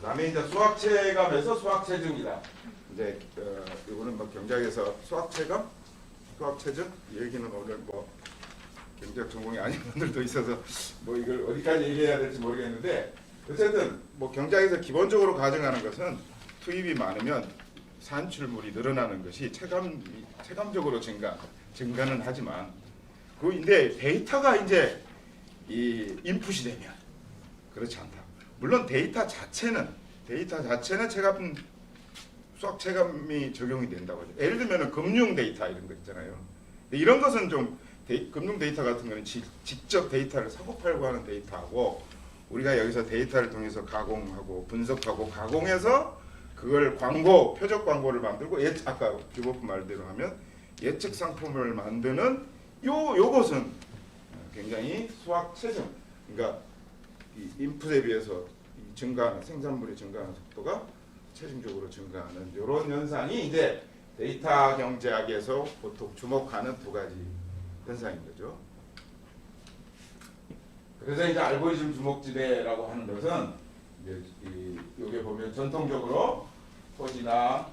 그다음에 이제 수학체감에서 수학체증이다. 이제 이거는 뭐 경제학에서 수학체감, 수학체증 이 얘기는 오늘 뭐 경제학 전공이 아닌 분들도 있어서 뭐 이걸 어디까지 얘기해야 될지 모르겠는데 어쨌든 뭐 경제학에서 기본적으로 가정하는 것은 투입이 많으면 산출물이 늘어나는 것이 체감적으로 증가는 하지만 근데 데이터가 이제 이 인풋이 되면 그렇지 않다. 물론 데이터 자체는 수학 체감이 적용이 된다고 하죠. 예를 들면 금융 데이터 이런 거 있잖아요. 근데 이런 것은 좀 금융 데이터 같은 거는 직접 데이터를 사고 팔고 하는 데이터하고 우리가 여기서 데이터를 통해서 가공하고 분석하고 가공해서 그걸 광고, 표적 광고를 만들고 아까 규보프 말대로 하면 예측 상품을 만드는 요것은 굉장히 수학 체증, 그러니까 이 인풋에 비해서 이 증가하는 생산물이 증가하는 속도가 체증적으로 증가하는 이런 현상이 이제 데이터 경제학에서 보통 주목하는 두 가지 현상인 거죠. 그래서 이제 알고리즘 주목지대라고 하는 것은 이제 여기 보면 전통적으로 토지나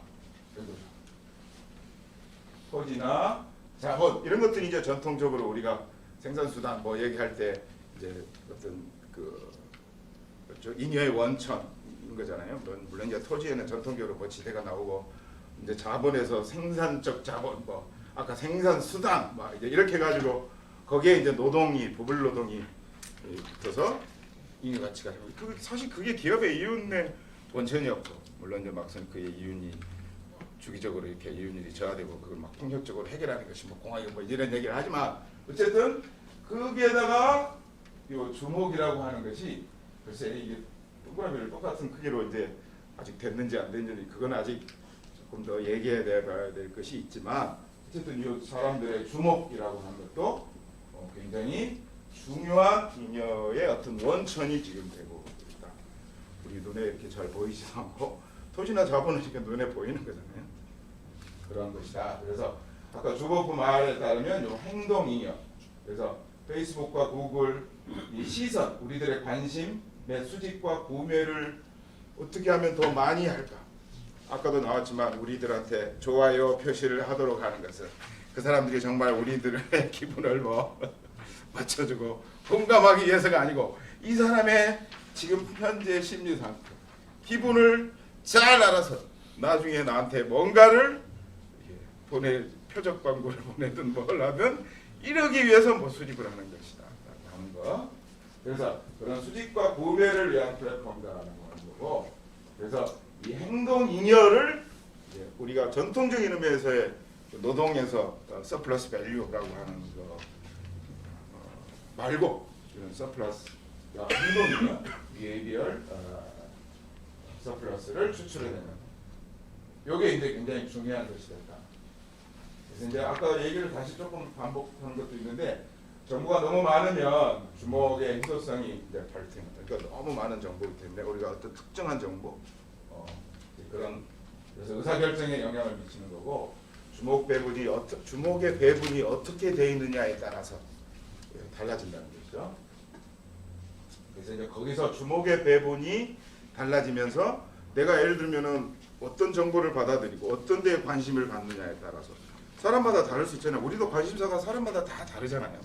자본 이런 것들이 이제 전통적으로 우리가 생산수단 뭐 얘기할 때 이제 어떤 잉여의 원천인 거잖아요. 물론 이제 토지에는 전통적으로 뭐 지대가 나오고 이제 자본에서 생산적 자본 뭐 아까 생산수단 막 이제 이렇게 해가지고 거기에 이제 노동이 부분 노동이 붙어서 잉여 가치가 사실 그게 기업의 이윤의 원천이었고 물론 이제 막상 그의 이윤이 주기적으로 이렇게 이윤율이 저하되고 그걸 막 폭력적으로 해결하는 것이 뭐 공학이 뭐 이런 얘기를 하지만 어쨌든 거기에다가 요 주목이라고 하는 것이 글쎄 이게 동그라미를 똑같은 크기로 이제 아직 됐는지 안 됐는지 그건 아직 조금 더 얘기해야 될 것이 있지만 어쨌든 이 사람들의 주목이라고 하는 것도 굉장히 중요한 잉여의 어떤 원천이 지금 되고 있다. 우리 눈에 이렇게 잘 보이지도 않고 토지나 자본은 이렇게 눈에 보이는 거잖아요. 그런 것이다. 그래서 아까 주보프 말에 따르면 요 행동 잉여. 그래서 페이스북과 구글 이 시선, 우리들의 관심의 수집과 구매를 어떻게 하면 더 많이 할까? 아까도 나왔지만 우리들한테 좋아요 표시를 하도록 하는 것은 그 사람들이 정말 우리들의 기분을 뭐 맞춰주고 공감하기 위해서가 아니고 이 사람의 지금 현재 심리 상태, 기분을 잘 알아서 나중에 나한테 뭔가를 표적 광고를 보내든 뭘 하든 이러기 위해서 뭐 수집을 하는 것이다 하는 거. 그래서 그런 수집과 구매를 위한 플랫폼이라는 거고. 그래서 이 행동 잉여를 우리가 전통적인 의미에서의 노동에서 서플러스 밸류라고 하는 거 말고 이런 서플러스 행동 잉여, 비헤이비얼 서플러스를 추출해내는. 이게 이제 굉장히 중요한 것이 됐다. 그래서 이제 아까 얘기를 다시 조금 반복하는 것도 있는데 정보가 너무 많으면 주목의 희소성이 이제 발생한다. 그러니까 너무 많은 정보이기 때문에 우리가 어떤 특정한 정보, 그런 그래서 의사결정에 영향을 미치는 거고 주목의 배분이 어떻게 돼 있느냐에 따라서 달라진다는 것이죠. 그래서 이제 거기서 주목의 배분이 달라지면서 내가 예를 들면은 어떤 정보를 받아들이고 어떤 데에 관심을 갖느냐에 따라서 사람마다 다를 수 있잖아요. 우리도 관심사가 사람마다 다 다르잖아요.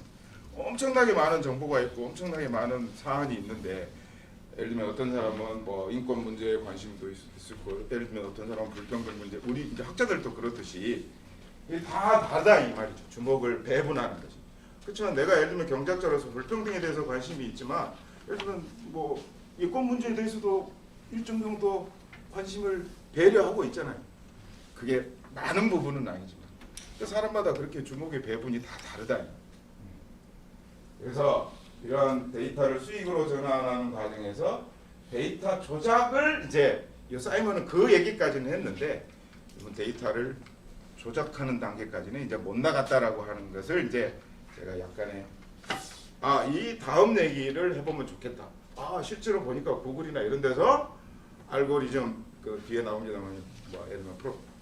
엄청나게 많은 정보가 있고 엄청나게 많은 사안이 있는데 예를 들면 어떤 사람은 뭐 인권 문제에 관심도 있을 거고 예를 들면 어떤 사람은 불평등 문제 우리 이제 학자들도 그렇듯이 다 다르다 이 말이죠. 주목을 배분하는 거지. 그렇지만 내가 예를 들면 경제학자로서 불평등에 대해서 관심이 있지만 예를 들면 뭐 인권 문제에 대해서도 일정 정도 관심을 배려하고 있잖아요. 그게 많은 부분은 아니지만 사람마다 그렇게 주목의 배분이 다 다르다. 그래서 이런 데이터를 수익으로 전환하는 과정에서 데이터 조작을 이제 사이먼은 그 얘기까지는 했는데 데이터를 조작하는 단계까지는 이제 못 나갔다라고 하는 것을 이제 제가 약간의 이 다음 얘기를 해보면 좋겠다. 실제로 보니까 구글이나 이런 데서 알고리즘 그 뒤에 나옵니다만 뭐 예를 들면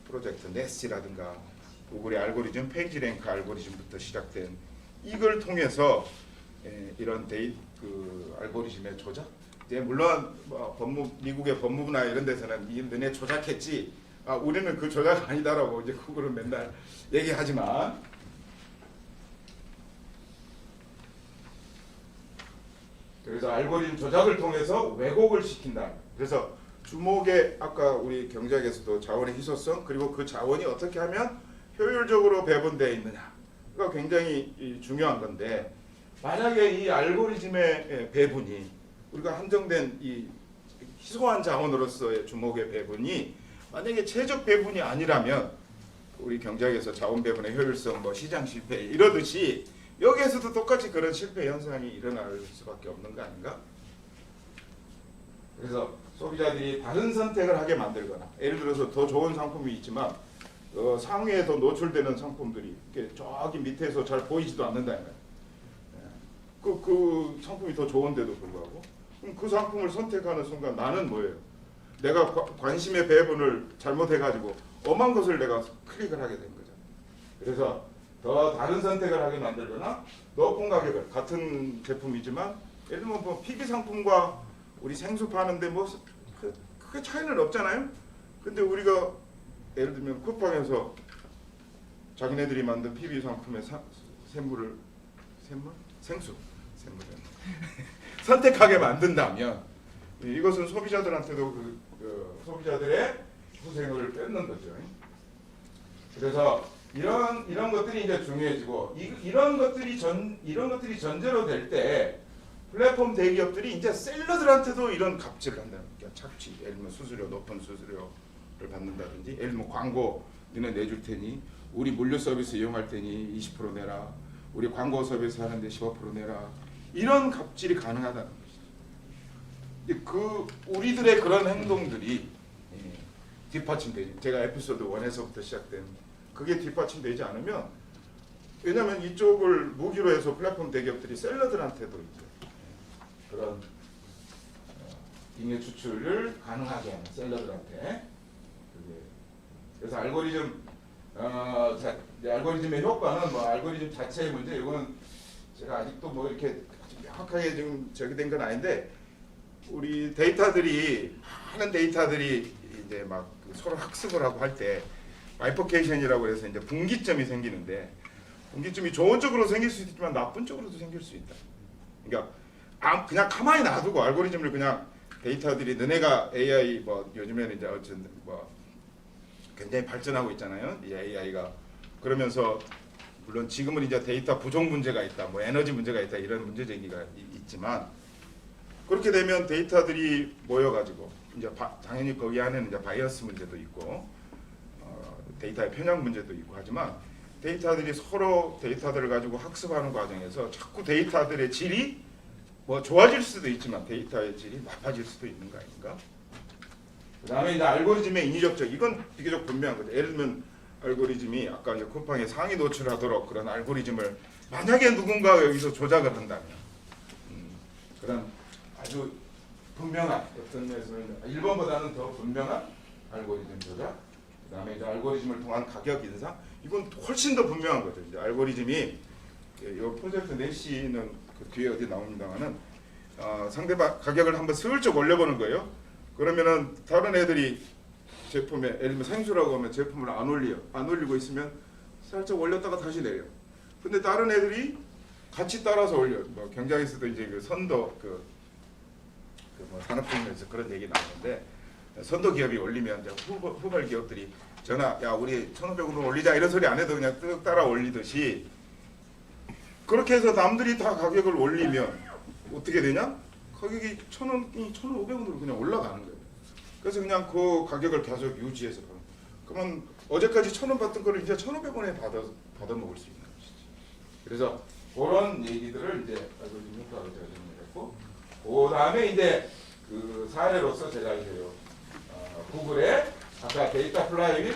프로젝트 네스라든가 구글의 알고리즘 페이지 랭크 알고리즘부터 시작된 이걸 통해서 이런 그 알고리즘의 조작 이제 물론 뭐 미국의 법무부나 이런 데서는 이 너네 조작했지. 우리는 그 조작 아니다라고 이제 그거를 맨날 얘기하지만 그래서 알고리즘 조작을 통해서 왜곡을 시킨다. 그래서 주목의 아까 우리 경제학에서도 자원의 희소성 그리고 그 자원이 어떻게 하면 효율적으로 배분되어 있느냐가 굉장히 중요한 건데 만약에 이 알고리즘의 배분이 우리가 한정된 이 희소한 자원으로서의 주목의 배분이 만약에 최적 배분이 아니라면 우리 경제학에서 자원 배분의 효율성, 뭐 시장 실패 이러듯이 여기에서도 똑같이 그런 실패 현상이 일어날 수밖에 없는 거 아닌가? 그래서 소비자들이 다른 선택을 하게 만들거나 예를 들어서 더 좋은 상품이 있지만 상위에 더 노출되는 상품들이 이렇게 저기 밑에서 잘 보이지도 않는다는 거예요. 그 상품이 더 좋은데도 불구하고 그럼 그 상품을 선택하는 순간 나는 뭐예요? 내가 관심의 배분을 잘못해가지고 엄한 것을 내가 클릭을 하게 된 거죠. 그래서 더 다른 선택을 하게 만들거나 높은 가격을 같은 제품이지만 예를 들면 뭐 PB 상품과 우리 생수 파는데 뭐 크게 차이는 없잖아요. 근데 우리가 예를 들면 쿠팡에서 자기네들이 만든 PB 상품의 생수 선택하게 만든다면 이것은 소비자들한테도 소비자들의 후생을 뺏는 거죠. 그래서 이런 것들이 이제 중요해지고 이런 것들이 전제로 될 때 플랫폼 대기업들이 이제 셀러들한테도 이런 갑질을 한다는 거죠. 착취, 예를 들면 높은 수수료를 받는다든지, 예를 들면 광고 너네 내줄 테니 우리 물류 서비스 이용할 테니 20% 내라, 우리 광고 서비스 하는데 15% 내라, 이런 갑질이 가능하다는 것이죠. 우리들의 그런 행동들이 뒷받침되지. 제가 에피소드 1에서부터 시작된 그게 뒷받침되지 않으면 왜냐하면 이쪽을 무기로 해서 플랫폼 대기업들이 셀러들한테도 이제 그런 잉여 추출을 가능하게 하는 셀러들한테 그래서 알고리즘의 효과는 뭐 알고리즘 자체의 문제 이거는 제가 아직도 뭐 이렇게 명확하게 지금 저기 된 건 아닌데 우리 많은 데이터들이 이제 막 서로 학습을 하고 할 때 바이포케이션이라고 해서 이제 분기점이 생기는데 분기점이 좋은 쪽으로 생길 수 있지만 나쁜 쪽으로도 생길 수 있다. 그러니까 그냥 가만히 놔두고 알고리즘을 그냥 데이터들이 너네가 AI 뭐 요즘에는 이제 어쨌든 뭐 굉장히 발전하고 있잖아요. 이 AI가 그러면서 물론 지금은 이제 데이터 부족 문제가 있다, 뭐 에너지 문제가 있다 이런 문제 제기가 있지만 그렇게 되면 데이터들이 모여가지고 이제 당연히 거기 안에는 이제 바이어스 문제도 있고 데이터의 편향 문제도 있고 하지만 데이터들이 서로 데이터들을 가지고 학습하는 과정에서 자꾸 데이터들의 질이 뭐 좋아질 수도 있지만 데이터의 질이 나빠질 수도 있는 거 아닌가? 그다음에 이제 알고리즘의 인위적 이건 비교적 분명한 거죠. 예를 들면 알고리즘이 아까 이제 쿠팡에 상위 노출하도록 그런 알고리즘을 만약에 누군가가 여기서 조작을 한다면 그런 아주 분명한 어떤 면에서는 1번보다는 더 분명한 알고리즘 조작 그다음에 이제 알고리즘을 통한 가격 인상 이건 훨씬 더 분명한 거죠. 이제 알고리즘이 이 프로젝트 내시는 그 뒤에 어디 나옵니다만은 상대방 가격을 한번 슬쩍 올려보는 거예요. 그러면은 다른 애들이 제품에 예를 들면 생수라고 하면 제품을 안 올리고 있으면 살짝 올렸다가 다시 내려. 근데 다른 애들이 같이 따라서 올려. 뭐 경제학에서도 이제 그 선도 뭐 산업혁명에서 그런 얘기 나오는데 선도 기업이 올리면 이제 후발 기업들이 야 우리 1,500원으로 올리자 이런 소리 안 해도 그냥 뚝 따라 올리듯이 그렇게 해서 남들이 다 가격을 올리면 어떻게 되냐? 가격이 1,000원이 1,500원으로 그냥 올라가는 거예요. 그래서 그냥 그 가격을 계속 유지해서 그러면 어제까지 1,000원 받던 거를 이제 1,500원에 받아 먹을 수 있는 것이지. 그래서 그런 얘기들을 이제 알고리즘 효과로 제가 정리했고, 그 다음에 이제 그 사례로서 제가 이제 구글의 아까 데이터 플라이윌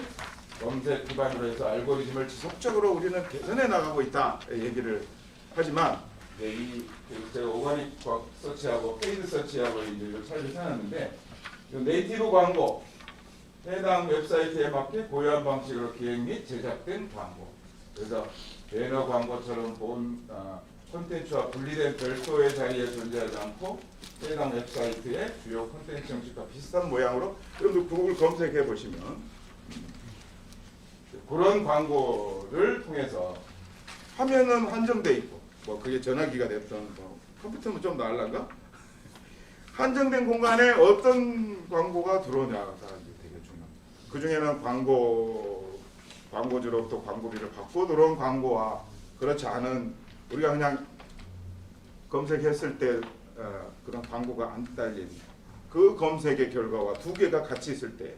검색 기반으로 해서 알고리즘을 지속적으로 우리는 개선해 나가고 있다 얘기를 하지만 제가 오가닉 서치하고 페이드 서치하고 이제 차이를 찾았는데 네이티브 광고 해당 웹사이트에 맞게 고유한 방식으로 기획 및 제작된 광고 그래서 배너 광고처럼 콘텐츠와 분리된 별도의 자리에 존재하지 않고 해당 웹사이트의 주요 콘텐츠 형식과 비슷한 모양으로 여러분들 구글 검색해 보시면 그런 광고를 통해서 화면은 한정돼 있고 뭐 그게 전화기가 됐던 뭐 컴퓨터는 좀 나을란가? 한정된 공간에 어떤 광고가 들어오냐가 이제 되게 중요합니다. 그 중에는 광고주로부터 광고비를 받고 들어온 광고와 그렇지 않은 우리가 그냥 검색했을 때 그런 광고가 안 딸린 그 검색의 결과와 두 개가 같이 있을 때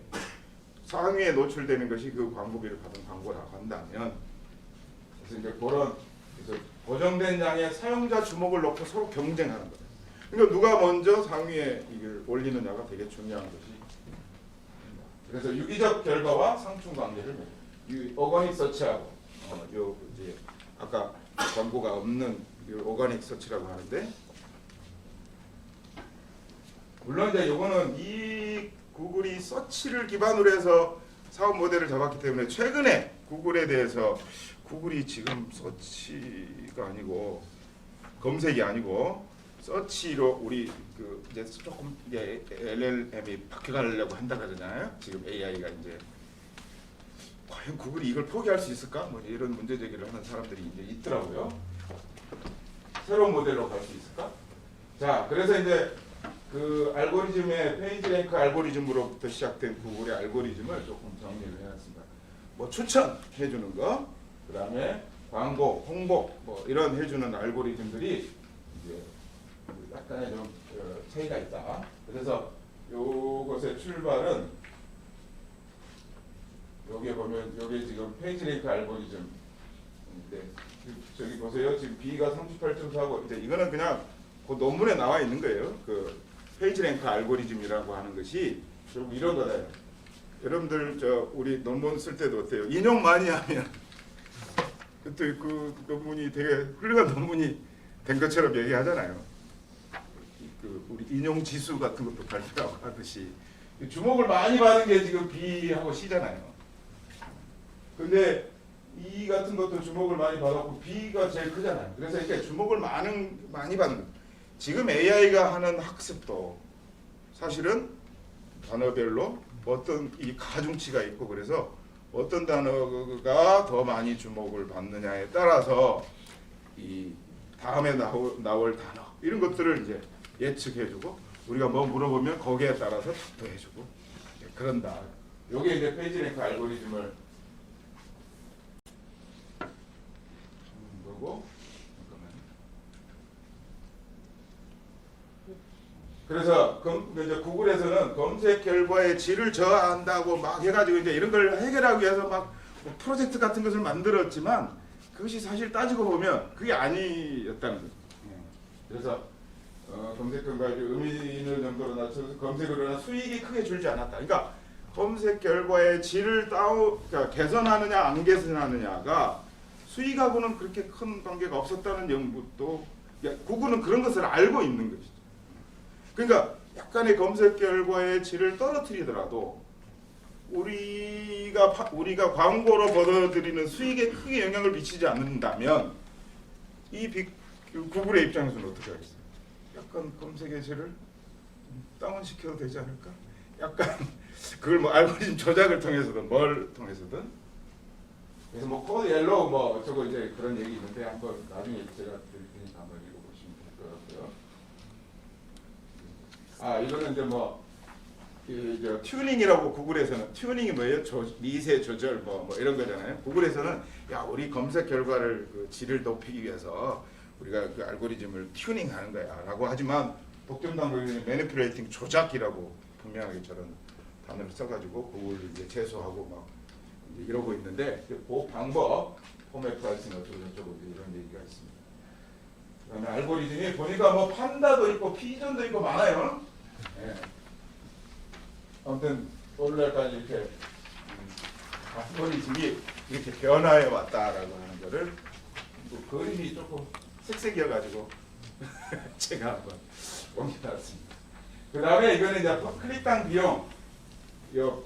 상위에 노출되는 것이 그 광고비를 받은 광고라고 한다면 그래서 이제 그런 고정된 양의 사용자 주목을 놓고 서로 경쟁하는 거예요. 그러니까 누가 먼저 상위에 이걸 올리느냐가 되게 중요한 것이. 그래서 유기적 결과와 상충 관계를 오거닉 서치하고 요 이제 아까 광고가 없는 오거닉 서치라고 하는데 물론 이제 요거는 이 구글이 서치를 기반으로 해서 사업 모델을 잡았기 때문에 최근에 구글에 대해서 구글이 지금 서치가 아니고 검색이 아니고 서치로 우리 그 이제 조금 이제 LLM이 바뀌어가려고 한다 그러잖아요. 지금 AI가 이제 과연 구글이 이걸 포기할 수 있을까? 뭐 이런 문제 제기를 하는 사람들이 이제 있더라고요. 새로운 모델로 갈 수 있을까? 자, 그래서 이제 그 알고리즘의 페이지 랭크 알고리즘으로부터 시작된 구글의 알고리즘을 조금 정리를 해놨습니다. 뭐 추천해 주는 거, 그 다음에 광고, 홍보, 뭐 이런 해주는 알고리즘들이 이제 약간의 좀 차이가 있다. 그래서 요것의 출발은 여기에 보면 여기 지금 페이지 랭크 알고리즘. 저기 보세요. 지금 B가 38.4고 이제 이거는 그냥 그 논문에 나와 있는 거예요. 그 페이지 랭크 알고리즘이라고 하는 것이 결국 이런 거다. 여러분들 저 우리 논문 쓸 때도 어때요? 인용 많이 하면 그때 그 논문이 되게 훌륭한 논문이 된 것처럼 얘기하잖아요. 그 우리 인용 지수 같은 것도 발표하고 하듯이 주목을 많이 받은 게 지금 B하고 C잖아요. 근데 E 같은 것도 주목을 많이 받았고 B가 제일 크잖아요. 그래서 이렇게 주목을 많이 받는 지금 AI가 하는 학습도 사실은 단어별로 어떤 이 가중치가 있고 그래서 어떤 단어가 더 많이 주목을 받느냐에 따라서 이 다음에 나올 단어 이런 것들을 이제 예측해주고 우리가 뭐 물어보면 거기에 따라서 답도 해주고 그런다. 요게 이제 페이지 랭크 알고리즘을 거고 그래서 이제 구글에서는 검색 결과의 질을 저하한다고 막 해가지고 이제 이런 걸 해결하기 위해서 막 프로젝트 같은 것을 만들었지만 그것이 사실 따지고 보면 그게 아니었다는 거죠. 그래서 검색 결과의 의미 있는 정도로 낮춰서 검색으로 는 수익이 크게 줄지 않았다. 그러니까 검색 결과의 질을 그러니까 개선하느냐 안 개선하느냐가 수익하고는 그렇게 큰 관계가 없었다는 연구도 구글은 그런 것을 알고 있는 것이죠. 그러니까 약간의 검색 결과의 질을 떨어뜨리더라도 우리가 광고로 벌어들이는 수익에 크게 영향을 미치지 않는다면 구글의 입장에서는 어떻게 하겠어요? 약간 검색의 질을 다운시켜도 되지 않을까? 약간 그걸 뭐 알고리즘 조작을 통해서든 뭘 통해서든 그래서 뭐 코드 옐로우 뭐 저거 이제 그런 얘기 있는데 한번 나중에 제가 드릴 테니까 한번 읽어보시면 될 것 같고요. 아 이거는 이제 뭐 튜닝이라고 구글에서는 튜닝이 뭐예요? 미세 조절 뭐 이런 거잖아요. 구글에서는 야 우리 검색 결과를 그 질을 높이기 위해서 우리가 그 알고리즘을 튜닝하는 거야라고 하지만 독점당국이 매니플레이팅 조작이라고 분명하게 저런 단어를 써가지고 그걸 이제 제소하고 막 이제 이러고 있는데 그 방법 포맷 프라이싱 어쩌고 이런 얘기가 있습니다. 그다음에 알고리즘이 보니까 뭐 판다도 있고 피전도 있고 많아요. 예. 아무튼 오늘날까지 이렇게 알고리즘이 이렇게 변화해 왔다라고 하는 거를 뭐 그림이 조금 색색이어가지고 제가 한번 옮겨놨습니다. 그 다음에 이거는 이제 클릭당 비용,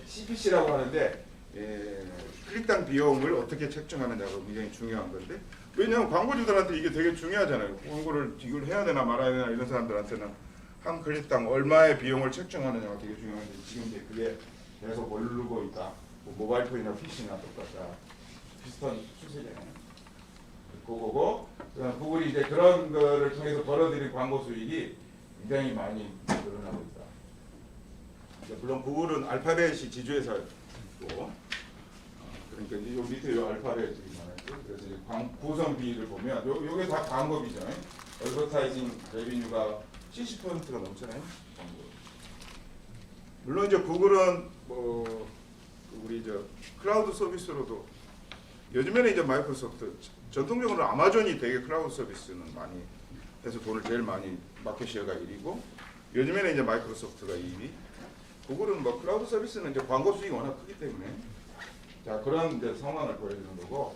CPC라고 하는데 클릭당 비용을 어떻게 책정하느냐가 굉장히 중요한 건데 왜냐하면 광고주들한테 이게 되게 중요하잖아요. 광고를 이걸 해야 되나 말아야 되나 이런 사람들한테는 한 클릭당 얼마의 비용을 책정하느냐가 되게 중요한데 지금 이제 그게 계속 오르고 있다. 뭐 모바일폰이나 PC나 똑같다. 비슷한 추세잖아요. 그거고 그다음 구글이 이제 그런 거를 통해서 벌어들인 광고 수익이 굉장히 많이 늘어나고 있다. 물론 구글은 알파벳이 지주회사고 그러니까 이제 요 밑에 요 알파벳이 많았죠. 그래서 이제 구성 비율을 보면 요게 다 광고비잖아요. 어드버타이징 레비뉴가 70%가 넘잖아요. 광고. 물론 이제 구글은 뭐 우리 저 클라우드 서비스로도 요즘에는 이제 마이크로소프트 전통적으로 아마존이 되게 클라우드 서비스는 많이 해서 돈을 제일 많이 마켓시어가 1위고 요즘에는 이제 마이크로소프트가 2위. 구글은 뭐 클라우드 서비스는 이제 광고 수익이 워낙 크기 때문에 자 그런 이제 상황을 보여주는 거고